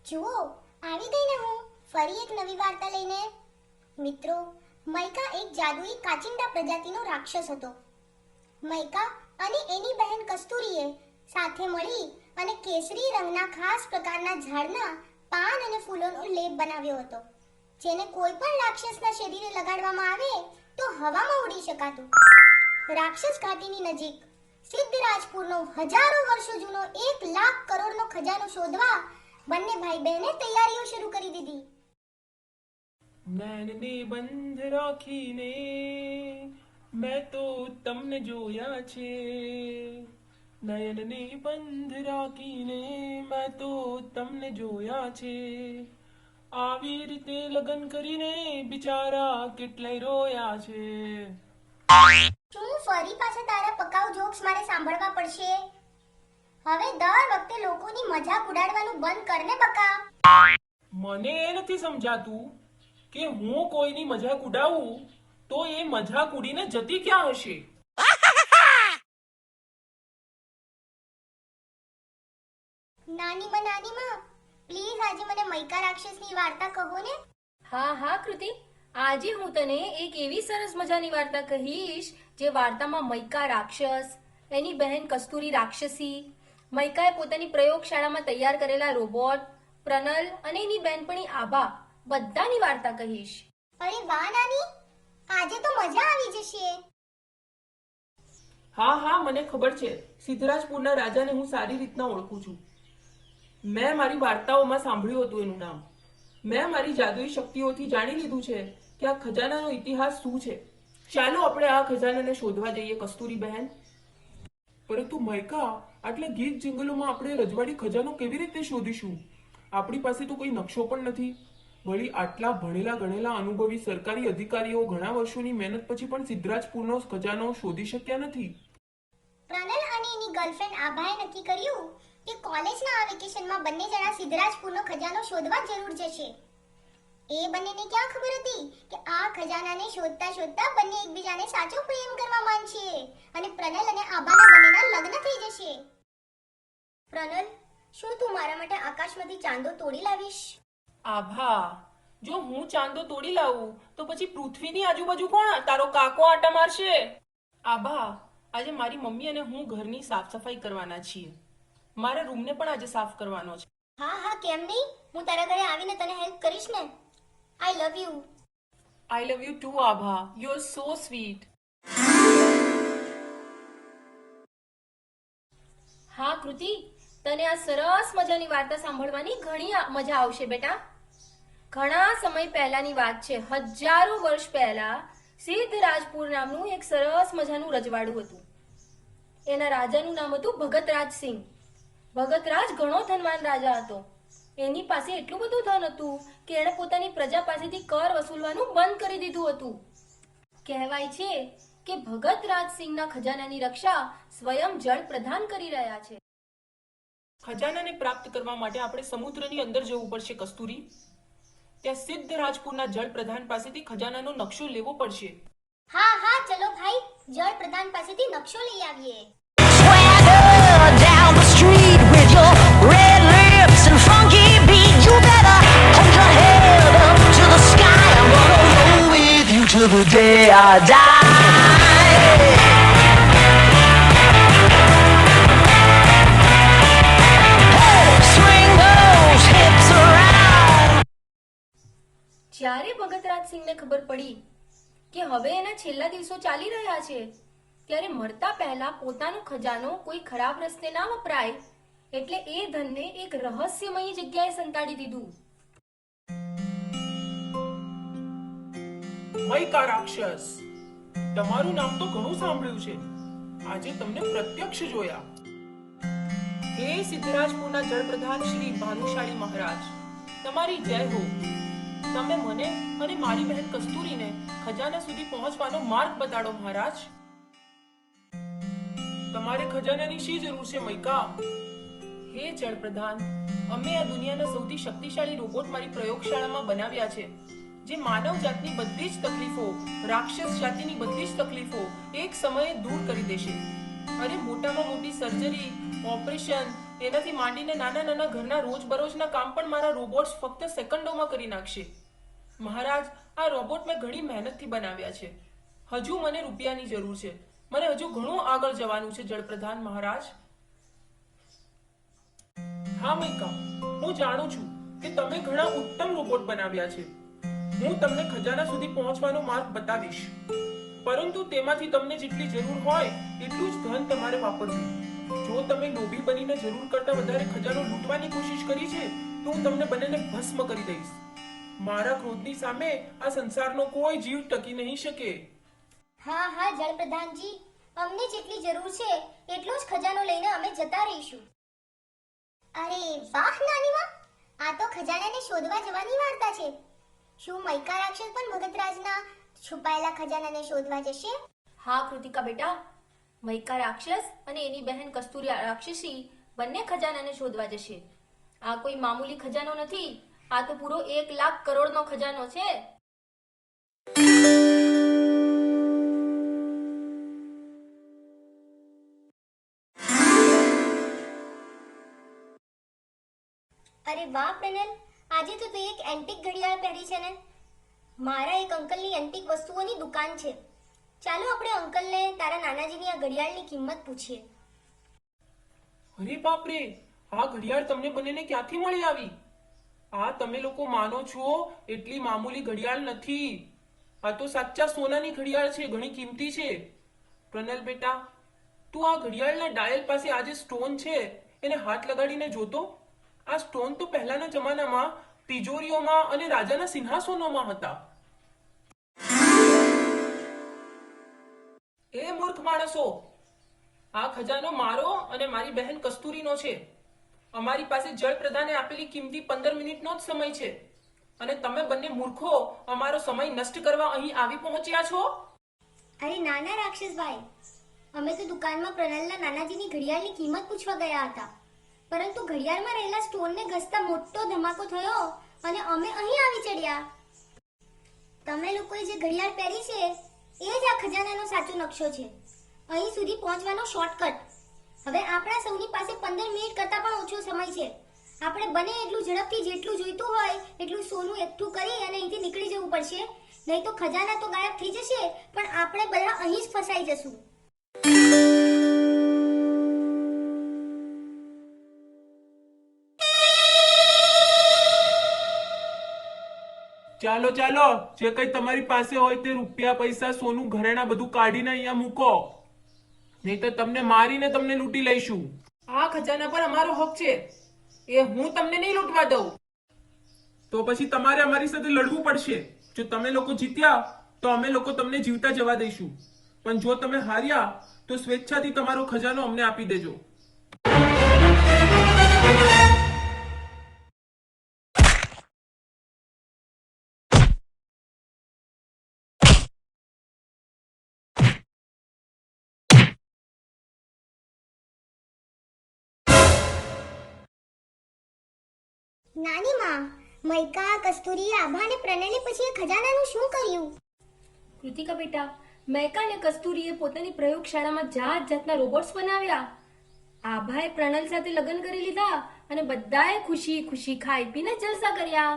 જુઓ, આવી ગઈ ને હું ફરી એક નવી વાર્તા લઈને. મિત્રો, મૈકા એક જાદુઈ કાચિંડા પ્રજાતિનો રાક્ષસ હતો. મૈકા અને એની બહેન કસ્તુરીએ સાથે મળી અને કેસરી રંગના ખાસ પ્રકારના ઝાડના પાન અને ફૂલોનો લેપ બનાવ્યો હતો, જેને કોઈ પણ રાક્ષસના શરીરે લગાડવામાં આવે તો હવામાં ઉડી શકાતું. રાક્ષસ ઘાટીની નજીક સિદ્ધરાજપુરનો હજારો વર્ષો જૂનો 1,00,000 કરોડનો ખજાનો શોધવા બંને ભાઈ બહેને તૈયારીઓ શરૂ કરી દીધી. નૈનને બંધ રાખીને મેં તો તમને જોયા છે, નયનને બંધ રાખીને મેં તો તમને જોયા છે, આવી રીતે લગ્ન કરીને બિચારા કેટલાય રોયા છે. શું ફરી પાછા તારા પકાઉ જોક્સ મારે સાંભળવા પડશે? હવે દર વખતે લોકોની મજાક ઉડાડવાનું બંધ કર ને બકા. મને એ નથી સમજાતું કે હું કોઈની મજાક ઉડાવું તો એ મજાક ઉડીને જતી ક્યાં હશે? નાનીમાં પ્લીઝ આજે મને મૈકા રાક્ષસની વાર્તા કહો ને. હા કૃતિ, આજે હું તને એક એવી સરસ મજાની વાર્તા કહીશ જે વાર્તામાં મૈકા રાક્ષસ, એની બહેન કસ્તુરી રાક્ષસી, મૈકાએ પોતાની પ્રયોગશાળામાં તૈયાર કરેલા રોબોટ પ્રનલ અને એની બહેનપણી આભા બધાની વાર્તા કહીશ. અરે વાહ નાની, આજે તો મજા આવી જશે. હા મને ખબર છે. સિદ્ધરાજપુરના રાજાને હું સારી રીતના ઓળખું છું. મેં મારી વાર્તાઓમાં સાંભળ્યું હતું એનું નામ. મેં મારી જાદુઈ શક્તિઓથી જાણી લીધું છે કે આ ખજાનાનો ઇતિહાસ શું છે. ચાલો આપણે આ ખજાનાને શોધવા જઈએ કસ્તુરી બહેન. પરંતુ મૈકા, આટલા ગીચ જંગલોમાં આપણે રજવાડી ખજાનો કેવી રીતે શોધીશું? આપણી પાસે તો કોઈ નકશો પણ નથી. વળી આટલા ભણેલા ગણેલા અનુભવી સરકારી અધિકારીઓ ઘણા વર્ષોની મહેનત પછી પણ સિદ્ધરાજપુરનો ખજાનો શોધી શક્યા નથી. પ્રનલ અને એની ગર્લફ્રેન્ડ આભાએ નક્કી કર્યું કે કોલેજના આ વેકેશનમાં બંને જણા સિદ્ધરાજપુરનો ખજાનો શોધવા જરૂર જશે. એ બંનેને ક્યાં ખબર હતી કે આ ખજાનાને શોધતા શોધતા બંને એકબીજાને સાચો પ્રેમ કરવા માંડશે અને પ્રનલ અને આભાના બંનેના લગ્ન થઈ જશે. પ્રનલ, શું તું મારા માટે આકાશમાંથી ચાંદો તોડી લાવીશ? આભા, જો હું ચાંદો તોડી લાવું તો પછી પૃથ્વીની આજુબાજુ કોણ તારો કાકો આટા મારશે? આભા, આજે મારી મમ્મી અને હું ઘરની સાફ સફાઈ કરવાના છીએ. મારા રૂમને પણ આજે સાફ કરવાનો છે. હા કેમ નહીં, હું તારા ઘરે આવીને તને હેલ્પ કરીશ ને. I love you. I love you too Abha, you are so sweet. હા કૃતિ, તને આ સરસ મજાની વાર્તા સાંભળવાની ઘણી મજા આવશે બેટા. ઘણા સમય પહેલાની વાત છે. હજારો વર્ષ પહેલા સિદ્ધરાજપુર નામનું એક સરસ મજાનું રજવાડું હતું. એના રાજાનું નામ હતું ભગતરાજસિંહ. ભગતરાજ ઘણો ધનવાન રાજા હતો. એની પાસે એટલું બધું ધન હતું કે એણે પોતાની પ્રજા પાસેથી કર વસૂલવાનું બંધ કરી દીધું હતું. કહેવાય છે કે ભગતરાજસિંહના ખજાનાની રક્ષા સ્વયં જળ પ્રધાન કરી રહ્યા છે. ખજાનાને પ્રાપ્ત કરવા માટે આપણે સમુદ્રની અંદર જવું પડશે કસ્તુરી. ત્યાં સિદ્ધરાજપુરના જળ પ્રધાન પાસેથી ખજાનાનો નકશો લેવો પડશે. હા ચલો ભાઈ, જળ પ્રધાન પાસેથી નકશો લઈ આવીએ. Swagger down the street with your red lips and funky beat. You better hold your head up to the sky. I'm gonna roll with you till the day I die. Hey, swing those hips around. જ્યારે ભગતરાજસિંહને ખબર પડી કે હવે એના છેલ્લા દિવસો ચાલી રહ્યા છે, ત્યારે મરતા પહેલા પોતાનો ખજાનો કોઈ ખરાબ રસ્તે ના વપરાય એટલે એ ધનને એક રહસ્યમય જગ્યાએ સંતાડી દીધું. મૈકા રાક્ષસ, તમારું નામ તો ઘણું સાંભળ્યું છે. આજે તમને પ્રત્યક્ષ જોયા. હે સિદ્ધરાજપુરના જળપ્રધાન શ્રી ભાનુશાળી મહારાજ, તમારી જય હો. તમે મને અને મારી બહેન કસ્તુરીને ખજાના સુધી પહોંચવાનો માર્ગ બતાડો મહારાજ. તમારે ખજાનાની શી જરૂર છે મૈકા? હે જળપ્રધાન, અમે આ દુનિયાના સૌથી શક્તિશાળી રોબોટ મારી પ્રયોગશાળામાં બનાવ્યા છે, જે માનવ જાતની બધી જ તકલીફો, રાક્ષસ જાતિની બધી જ તકલીફો એક સમયે દૂર કરી દેશે. અને મોટામાં મોટી સર્જરી, ઓપરેશન એનાથી માંડીને નાના નાના ઘરના રોજબરોજના કામ પણ મારા રોબોટ્સ ફક્ત સેકન્ડોમાં કરી નાખશે. મહારાજ, આ રોબોટ મેં ઘણી મહેનતથી બનાવ્યા છે. હજુ મને રૂપિયાની જરૂર છે. મને હજુ ઘણું આગળ જવાનું છે જળપ્રધાન મહારાજ. હા મૈકા, હું જાણું છું કે તમે ઘણા ઉત્તમ રોબોટ બનાવ્યા છે. હું તમને ખજાના સુધી પહોંચવાનો માર્ગ બતાવીશ, પરંતુ તેમાંથી તમને જેટલી જરૂર હોય એટલું જ ધન તમારે વાપરવું. જો તમે લોભી બનીને જરૂર કરતા વધારે ખજાનો લૂંટવાની કોશિશ કરી છે તો હું તમને બંનેને ભસ્મ કરી દઈશ. મારા ક્રોધની સામે આ સંસારનો કોઈ જીવ ટકી નહીં શકે. હા હા જળપ્રધાનજી, અમને જેટલી જરૂર છે એટલો જ ખજાનો લઈને અમે જતા રહીશું. અરે વાહ નાનીમાં, આ તો ખજાનાને શોધવા જવાની વાર્તા છે. શું મૈકા રાક્ષસ પણ ભગતરાજના છુપાયેલા ખજાનાને શોધવા જશે? હા કૃતિકા બેટા, મૈકા રાક્ષસ અને એની બહેન કસ્તુરી રાક્ષસી બંને ખજાનાને શોધવા જશે. આ કોઈ મામૂલી ખજાનો નથી, આ તો પૂરો 1 લાખ કરોડનો ખજાનો છે. અરે વાહ પ્રનલ, આજે તો તું એક એન્ટિક ઘડિયાળ પહેરી છે ને. મારા એક અંકલની એન્ટિક વસ્તુઓની દુકાન છે. ચાલો આપણે અંકલને તારા નાનાજીની આ ઘડિયાળની કિંમત પૂછીએ. અરે બાપરે, આ ઘડિયાળ તમને બંનેને ક્યાંથી મળી આવી? આ તમે લોકો માનો છો એટલી મામૂલી ઘડિયાળ નથી. આ તો સાચા સોનાની ઘડિયાળ છે, ઘણી કિંમતી છે. પ્રનલ બેટા, તું આ ઘડિયાળના ડાયલ પાસે આ જે સ્ટોન છે એને હાથ લગાડીને જોતો. આ સ્ટોન તો પહેલાના જમાનામાં તિજોરીઓમાં અને રાજાના સિંહાસનોમાં હતા. એ મૂર્ખ માણસો, આ ખજાનો મારો અને મારી બહેન કસ્તુરીનો છે. અમારી પાસે જળપ્રધાને આપેલી કિંમતી 15 મિનિટનો જ સમય છે અને તમે બંને મૂર્ખો અમારો સમય નષ્ટ કરવા અહીં આવી પહોંચ્યા છો. અરે નાના રાક્ષસભાઈ, અમે તો દુકાનમાં પ્રનલના નાનાજીની ઘડિયાળની કિંમત પૂછવા ગયા હતા, પરંતુ ઘડિયાળમાં રહેલા સ્ટોનને ઘસતા મોટો ધમાકો થયો અને અમે અહીં આવી ચડ્યા. તમે લોકોએ જે ઘડિયાળ પહેરી છે એ જ આ ખજાનાનો સાચો નકશો છે. અહીં સુધી પહોંચવાનો શોર્ટકટ. હવે આપણા સૌની પાસે 15 મિનિટ કરતાં પણ ઓછો સમય છે. આપણે બને એટલું ઝડપથી જેટલું જોઈતું હોય એટલું સોનું એકઠું કરી અને અહીંથી નીકળી જવું પડશે. નહીં તો ખજાના તો ગાયબ થઈ જશે, પણ આપણે બધા અહીં જ ફસાઈ જશું. ચાલો ચાલો, જે કઈ તમારી પાસે હોય તે રૂપિયા, પૈસા, સોનું, ઘરેણા બધું કાઢીને અહીંયા મૂકો, નહીં તો તમને મારીને તમને લૂંટી લઈશું. આ ખજાના પર અમારો હક છે, એ હું તમને નહીં લૂંટવા દઉં. તો પછી તમારે અમારી સાથે લડવું પડશે. જો તમે લોકો જીત્યા તો અમે લોકો તમને જીવતા જવા દઈશું, પણ જો તમે હાર્યા તો સ્વેચ્છાથી તમારો ખજાનો અમને આપી દેજો. નાની માં, મૈકા, કસ્તુરી, આભા અને પ્રનલે પછી આ ખજાનાનું શું કર્યું? કૃતિકા બેટા, મૈકા અને કસ્તુરીએ પોતાની પ્રયોગશાળામાં જાત જાતના રોબોટ્સ બનાવ્યા. આભાએ પ્રણલ સાથે લગ્ન કરી લીધા અને બધાએ ખુશી ખુશી ખાઈ પીને જલસા કર્યા.